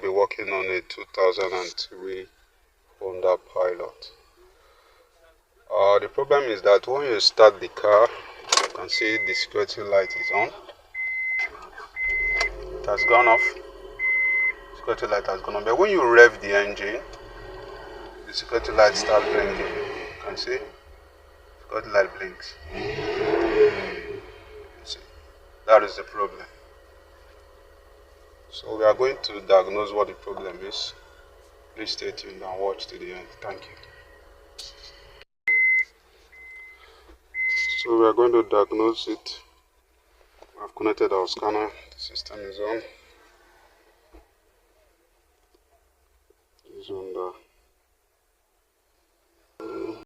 be working on a 2003 Honda Pilot. The problem is that when you start the car, you can see the security light is on. It has gone off. Security light has gone on. But when you rev the engine, the security light starts blinking. You can see security light blinks. You see, that is the problem. So we are going to diagnose what the problem is. Please stay tuned and watch to the end. Thank you. So we are going to diagnose it. I've connected our scanner. The system is on. It's on the